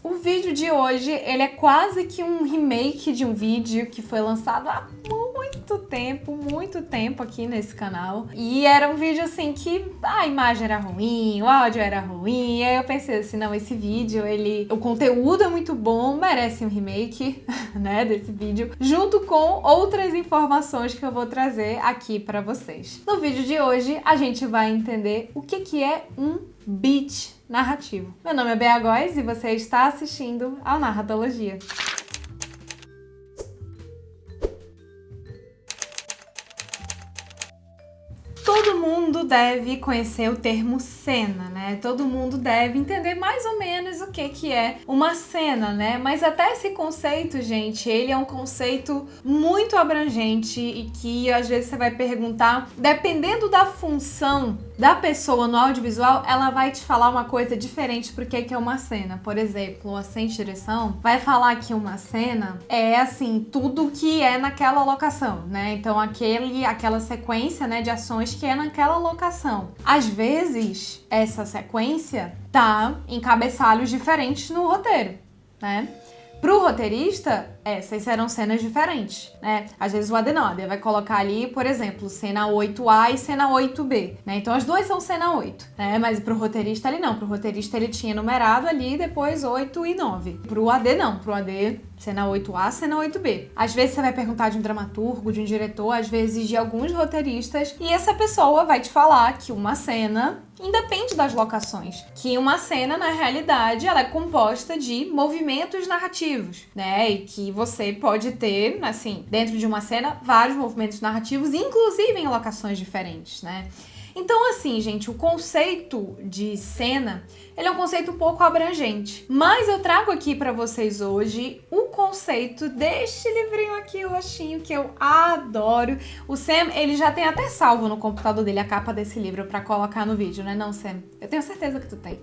O vídeo de hoje, ele é quase que um remake de um vídeo que foi lançado há muito tempo aqui nesse canal. E era um vídeo assim que a imagem era ruim, o áudio era ruim. E aí eu pensei assim, não, esse vídeo, o conteúdo é muito bom, merece um remake, né, desse vídeo, junto com outras informações que eu vou trazer aqui pra vocês. No vídeo de hoje, a gente vai entender o que é um beat narrativo. Meu nome é Bea Góes e você está assistindo ao Narratologia. Todo mundo deve conhecer o termo cena, né? Todo mundo deve entender mais ou menos o que é uma cena, né? Mas até esse conceito, gente, ele é um conceito muito abrangente e que às vezes você vai perguntar, dependendo da função da pessoa no audiovisual, ela vai te falar uma coisa diferente pro que é uma cena. Por exemplo, o assistente de direção vai falar que uma cena é, assim, tudo que é naquela locação, né? Então, aquela sequência, né, de ações que é naquela locação. Às vezes, essa sequência tá em cabeçalhos diferentes no roteiro, né? Pro roteirista, essas serão cenas diferentes, né? Às vezes o AD vai colocar ali, por exemplo, cena 8A e cena 8B, né? Então as duas são cena 8, né? Mas pro roteirista ele não. Pro roteirista ele tinha numerado ali, depois 8 e 9. Pro AD não. Pro AD, cena 8A, cena 8B. Às vezes você vai perguntar de um dramaturgo, de um diretor, às vezes de alguns roteiristas, e essa pessoa vai te falar que uma cena independe das locações. Que uma cena, na realidade, ela é composta de movimentos narrativos, né? E que você pode ter, assim, dentro de uma cena, vários movimentos narrativos, inclusive em locações diferentes, né? Então, assim, gente, o conceito de cena, ele é um conceito um pouco abrangente. Mas eu trago aqui pra vocês hoje o conceito deste livrinho aqui, roxinho, que eu adoro. O Sam, ele já tem até salvo no computador dele a capa desse livro pra colocar no vídeo, né? Não, Sam? Eu tenho certeza que tu tem.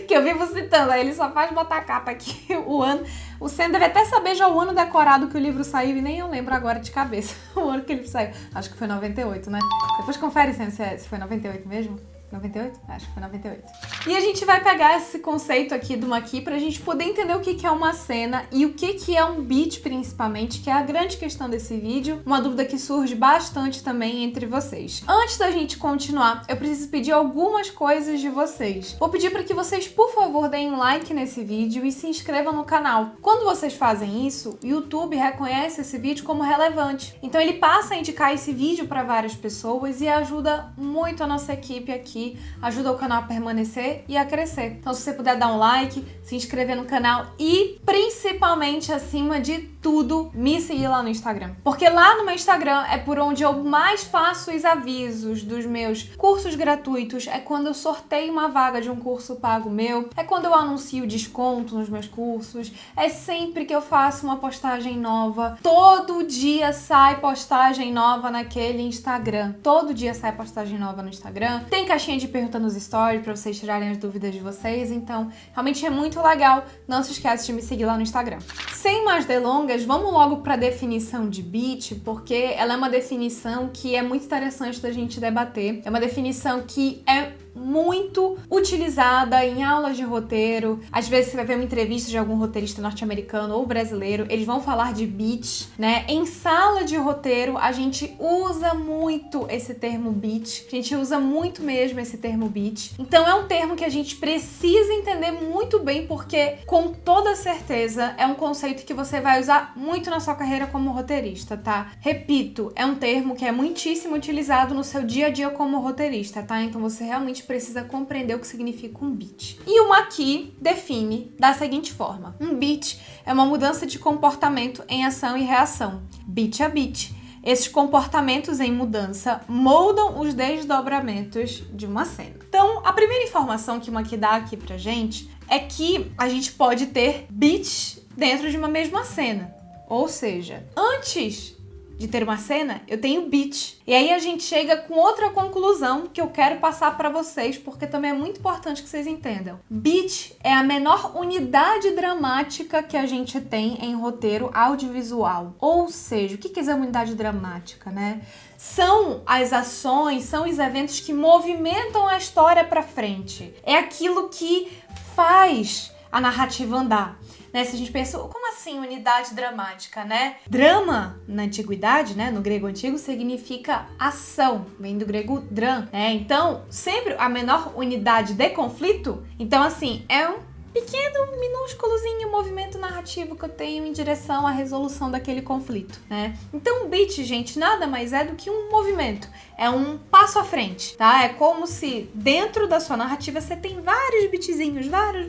Que eu vivo citando, aí ele só faz botar a capa aqui, o ano. O Sam deve até saber já o ano decorado que o livro saiu e nem eu lembro agora de cabeça o ano que ele saiu. Acho que foi 98, né? Depois confere, Sam, se foi 98 mesmo. 98? Acho que foi 98. E a gente vai pegar esse conceito aqui do Maqui pra gente poder entender o que é uma cena e o que é um beat, principalmente, que é a grande questão desse vídeo, uma dúvida que surge bastante também entre vocês. Antes da gente continuar, eu preciso pedir algumas coisas de vocês. Vou pedir para que vocês, por favor, deem um like nesse vídeo e se inscrevam no canal. Quando vocês fazem isso, o YouTube reconhece esse vídeo como relevante. Então ele passa a indicar esse vídeo para várias pessoas e ajuda muito a nossa equipe aqui, ajuda o canal a permanecer e a crescer. Então se você puder dar um like, se inscrever no canal e principalmente, acima de tudo, me seguir lá no Instagram. Porque lá no meu Instagram é por onde eu mais faço os avisos dos meus cursos gratuitos, é quando eu sorteio uma vaga de um curso pago meu, é quando eu anuncio desconto nos meus cursos, é sempre que eu faço uma postagem nova. Todo dia sai postagem nova naquele Instagram. Todo dia sai postagem nova no Instagram. Tem caixinha de pergunta nos stories pra vocês tirarem as dúvidas de vocês, então realmente é muito legal. Não se esquece de me seguir lá no Instagram. Sem mais delongas, vamos logo para a definição de beat, porque ela é uma definição que é muito interessante da gente debater. É uma definição que é muito utilizada em aulas de roteiro. Às vezes você vai ver uma entrevista de algum roteirista norte-americano ou brasileiro, eles vão falar de beat, né? Em sala de roteiro, a gente usa muito esse termo beat. A gente usa muito mesmo esse termo beat. Então é um termo que a gente precisa entender muito bem, porque com toda certeza é um conceito que você vai usar muito na sua carreira como roteirista, tá? Repito, é um termo que é muitíssimo utilizado no seu dia a dia como roteirista, tá? Então você realmente precisa compreender o que significa um beat. E o Maqui define da seguinte forma: um beat é uma mudança de comportamento em ação e reação, beat a beat. Esses comportamentos em mudança moldam os desdobramentos de uma cena. Então, a primeira informação que o Maqui dá aqui pra gente é que a gente pode ter beats dentro de uma mesma cena. Ou seja, antes de ter uma cena, eu tenho beat. E aí a gente chega com outra conclusão que eu quero passar para vocês, porque também é muito importante que vocês entendam. Beat é a menor unidade dramática que a gente tem em roteiro audiovisual. Ou seja, o que é essa unidade dramática, né? São as ações, são os eventos que movimentam a história para frente. É aquilo que faz a narrativa andar. Né? Se a gente pensa, como assim unidade dramática, né? Drama, na antiguidade, né, no grego antigo, significa ação, vem do grego dram, né? Então, sempre a menor unidade de conflito, então assim, é um pequeno, minúsculozinho movimento narrativo que eu tenho em direção à resolução daquele conflito, né? Então, um beat, gente, nada mais é do que um movimento. É um passo à frente, tá? É como se dentro da sua narrativa você tem vários beatzinhos, vários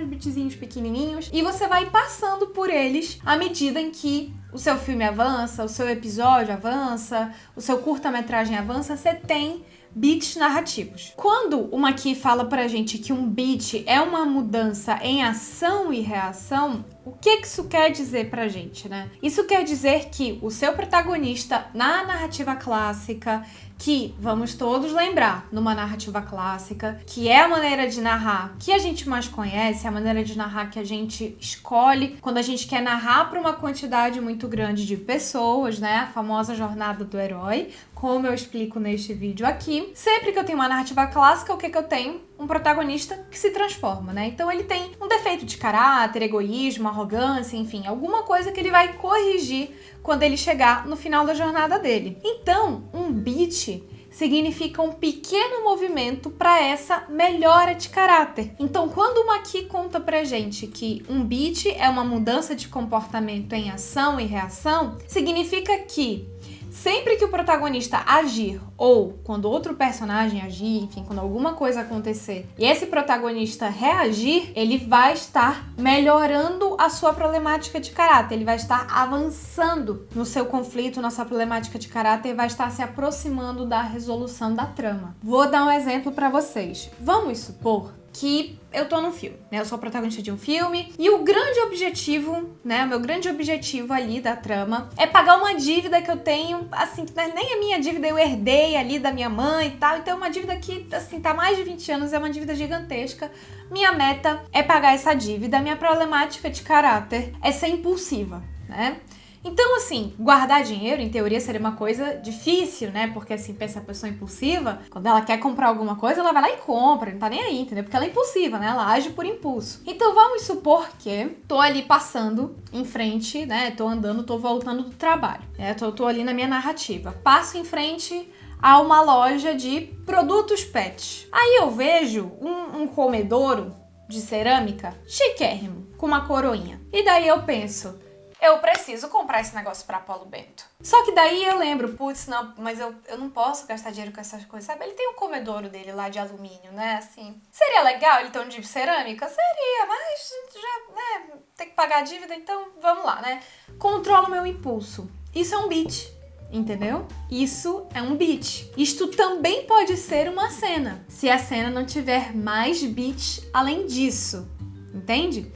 beatzinhos pequenininhos, e você vai passando por eles à medida em que o seu filme avança, o seu episódio avança, o seu curta-metragem avança, você tem beats narrativos. Quando o Maqui fala pra gente que um beat é uma mudança em ação e reação, o que isso quer dizer pra gente, né? Isso quer dizer que o seu protagonista na narrativa clássica, que vamos todos lembrar, numa narrativa clássica, que é a maneira de narrar que a gente mais conhece, a maneira de narrar que a gente escolhe quando a gente quer narrar para uma quantidade muito grande de pessoas, né? A famosa jornada do herói, como eu explico neste vídeo aqui. Sempre que eu tenho uma narrativa clássica, o que eu tenho? Um protagonista que se transforma, né? Então ele tem um defeito de caráter, egoísmo, arrogância, enfim, alguma coisa que ele vai corrigir quando ele chegar no final da jornada dele. Então, um beat significa um pequeno movimento para essa melhora de caráter. Então, quando o Maqui conta pra gente que um beat é uma mudança de comportamento em ação e reação, significa que sempre que o protagonista agir, ou quando outro personagem agir, enfim, quando alguma coisa acontecer, e esse protagonista reagir, ele vai estar melhorando a sua problemática de caráter, ele vai estar avançando no seu conflito, na sua problemática de caráter, e vai estar se aproximando da resolução da trama. Vou dar um exemplo para vocês. Vamos supor que eu tô num filme, né? Eu sou a protagonista de um filme e o grande objetivo, né? O meu grande objetivo ali da trama é pagar uma dívida que eu tenho, assim, que não é nem a minha dívida, eu herdei ali da minha mãe e tal. Então é uma dívida que, assim, tá há mais de 20 anos, é uma dívida gigantesca. Minha meta é pagar essa dívida, minha problemática de caráter é ser impulsiva, né? Então, assim, guardar dinheiro, em teoria, seria uma coisa difícil, né? Porque, assim, pensa a pessoa impulsiva, quando ela quer comprar alguma coisa, ela vai lá e compra, não tá nem aí, entendeu? Porque ela é impulsiva, né? Ela age por impulso. Então, vamos supor que tô ali passando em frente, né? Tô andando, tô voltando do trabalho, né? Tô ali na minha narrativa. Passo em frente a uma loja de produtos pet. Aí eu vejo um comedouro de cerâmica chiquérrimo, com uma coroinha. E daí eu penso, eu preciso comprar esse negócio pra Paulo Bento. Só que daí eu lembro, putz, não, mas eu não posso gastar dinheiro com essas coisas, sabe? Ele tem um comedouro dele lá de alumínio, né? Assim, seria legal ele ter um de cerâmica? Seria, mas já, né, tem que pagar a dívida, então vamos lá, né? Controlo o meu impulso. Isso é um beat, entendeu? Isso é um beat. Isto também pode ser uma cena, se a cena não tiver mais beats além disso, entende?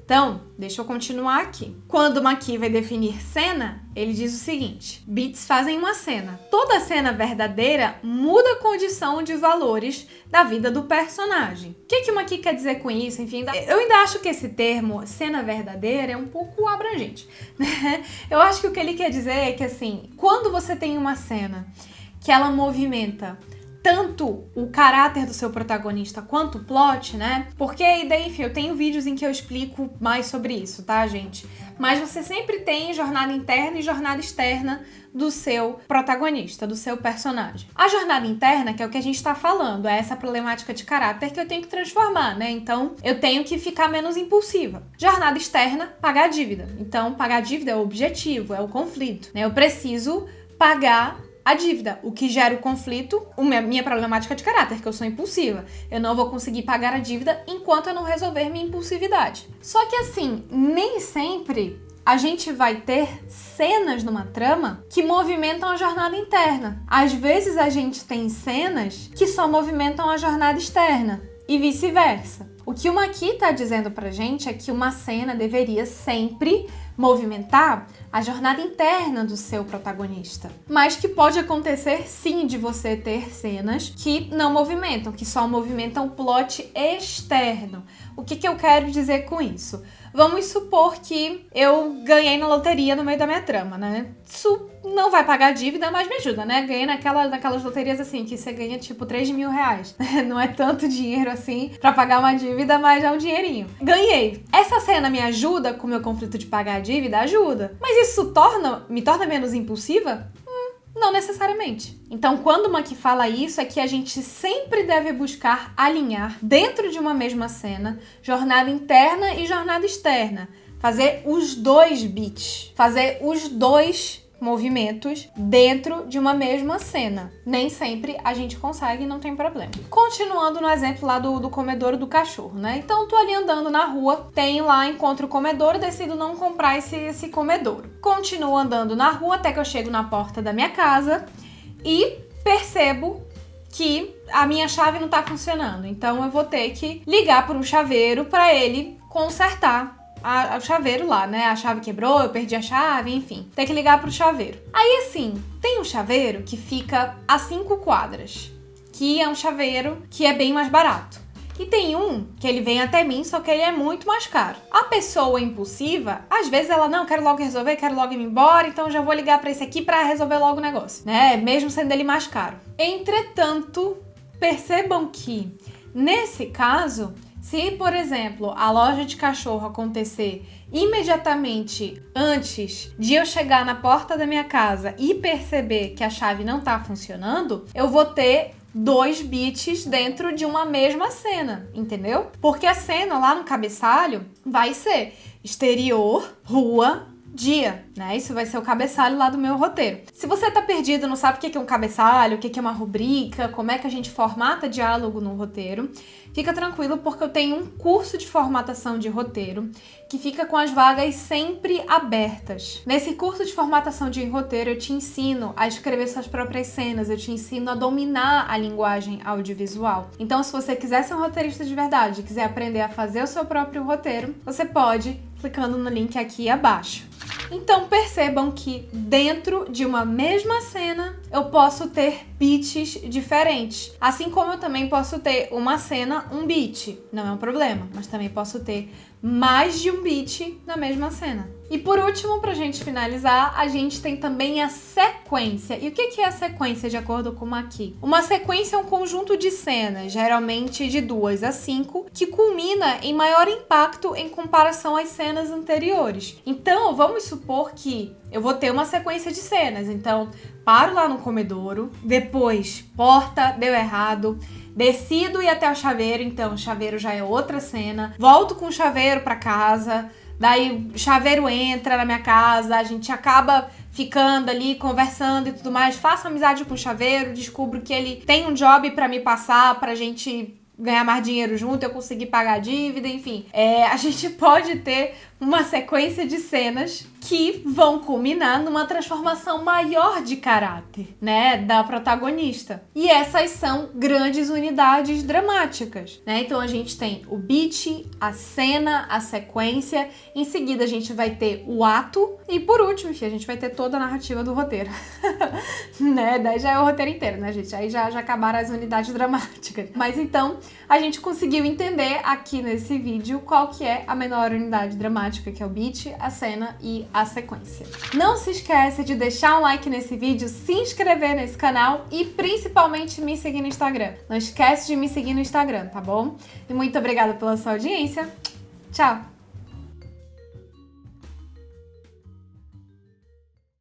Então, deixa eu continuar aqui. Quando o Maqui vai definir cena, ele diz o seguinte: beats fazem uma cena. Toda cena verdadeira muda a condição de valores da vida do personagem. O que o Maqui quer dizer com isso? Enfim, eu ainda acho que esse termo, cena verdadeira, é um pouco abrangente, né? Eu acho que o que ele quer dizer é que, assim, quando você tem uma cena que ela movimenta tanto o caráter do seu protagonista quanto o plot, né? Porque daí, enfim, eu tenho vídeos em que eu explico mais sobre isso, tá, gente? Mas você sempre tem jornada interna e jornada externa do seu protagonista, do seu personagem. A jornada interna, que é o que a gente tá falando, é essa problemática de caráter que eu tenho que transformar, né? Então, eu tenho que ficar menos impulsiva. Jornada externa, pagar a dívida. Então, pagar a dívida é o objetivo, é o conflito, né? Eu preciso pagar a dívida, o que gera o conflito, minha problemática de caráter, que eu sou impulsiva. Eu não vou conseguir pagar a dívida enquanto eu não resolver minha impulsividade. Só que, assim, nem sempre a gente vai ter cenas numa trama que movimentam a jornada interna. Às vezes a gente tem cenas que só movimentam a jornada externa e vice-versa. O que o Maqui tá dizendo pra gente é que uma cena deveria sempre movimentar a jornada interna do seu protagonista. Mas que pode acontecer sim de você ter cenas que não movimentam, que só movimentam o plot externo. O que eu quero dizer com isso? Vamos supor que eu ganhei na loteria no meio da minha trama, né? Isso não vai pagar a dívida, mas me ajuda, né? Ganhei naquelas loterias assim, que você ganha tipo 3 mil reais. Não é tanto dinheiro assim pra pagar uma dívida, mas é um dinheirinho. Ganhei. Essa cena me ajuda com o meu conflito de pagar a dívida? Ajuda. Mas isso me torna menos impulsiva? Não necessariamente. Então, quando o Maki fala isso, é que a gente sempre deve buscar alinhar, dentro de uma mesma cena, jornada interna e jornada externa. Fazer os dois beats, fazer os dois movimentos dentro de uma mesma cena. Nem sempre a gente consegue, não tem problema. Continuando no exemplo lá do comedouro do cachorro, né? Então, tô ali andando na rua, tenho lá, encontro o comedouro, decido não comprar esse comedouro. Continuo andando na rua até que eu chego na porta da minha casa e percebo que a minha chave não tá funcionando. Então, eu vou ter que ligar para um chaveiro para ele consertar o chaveiro lá, né? A chave quebrou, eu perdi a chave, enfim. Tem que ligar pro chaveiro. Aí, assim, tem um chaveiro que fica a 5 quadras, que é um chaveiro que é bem mais barato. E tem um que ele vem até mim, só que ele é muito mais caro. A pessoa impulsiva, às vezes ela, não, quero logo resolver, quero logo ir embora, então já vou ligar pra esse aqui pra resolver logo o negócio, né? Mesmo sendo ele mais caro. Entretanto, percebam que, nesse caso, se, por exemplo, a loja de cachorro acontecer imediatamente antes de eu chegar na porta da minha casa e perceber que a chave não tá funcionando, eu vou ter 2 beats dentro de uma mesma cena, entendeu? Porque a cena lá no cabeçalho vai ser exterior, rua, dia, né? Isso vai ser o cabeçalho lá do meu roteiro. Se você tá perdido, não sabe o que é um cabeçalho, o que é uma rubrica, como é que a gente formata diálogo no roteiro, fica tranquilo porque eu tenho um curso de formatação de roteiro que fica com as vagas sempre abertas. Nesse curso de formatação de roteiro, eu te ensino a escrever suas próprias cenas, eu te ensino a dominar a linguagem audiovisual. Então, se você quiser ser um roteirista de verdade, quiser aprender a fazer o seu próprio roteiro, você pode clicando no link aqui abaixo. Então percebam que dentro de uma mesma cena eu posso ter beats diferentes. Assim como eu também posso ter uma cena, um beat. Não é um problema, mas também posso ter mais de um beat na mesma cena. E por último, pra gente finalizar, a gente tem também a sequência. E o que é a sequência de acordo com o Maki? Uma sequência é um conjunto de cenas, geralmente de 2 a 5, que culmina em maior impacto em comparação às cenas anteriores. Então, vamos supor que eu vou ter uma sequência de cenas. Então, paro lá no comedouro, depois, porta, deu errado, decido ir até o chaveiro, então o chaveiro já é outra cena, volto com o chaveiro pra casa, daí o chaveiro entra na minha casa, a gente acaba ficando ali, conversando e tudo mais, faço amizade com o chaveiro, descubro que ele tem um job pra me passar, pra gente ganhar mais dinheiro junto, eu conseguir pagar a dívida, enfim. A gente pode ter uma sequência de cenas que vão culminar numa transformação maior de caráter, né, da protagonista. E essas são grandes unidades dramáticas, né? Então a gente tem o beat, a cena, a sequência, em seguida a gente vai ter o ato e por último, enfim, a gente vai ter toda a narrativa do roteiro. Né? Daí já é o roteiro inteiro, né, gente? Aí já acabaram as unidades dramáticas. Mas então, a gente conseguiu entender aqui nesse vídeo qual que é a menor unidade dramática, que é o beat, a cena e a sequência. Não se esquece de deixar um like nesse vídeo, se inscrever nesse canal e principalmente me seguir no Instagram. Não esquece de me seguir no Instagram, tá bom? E muito obrigada pela sua audiência. Tchau!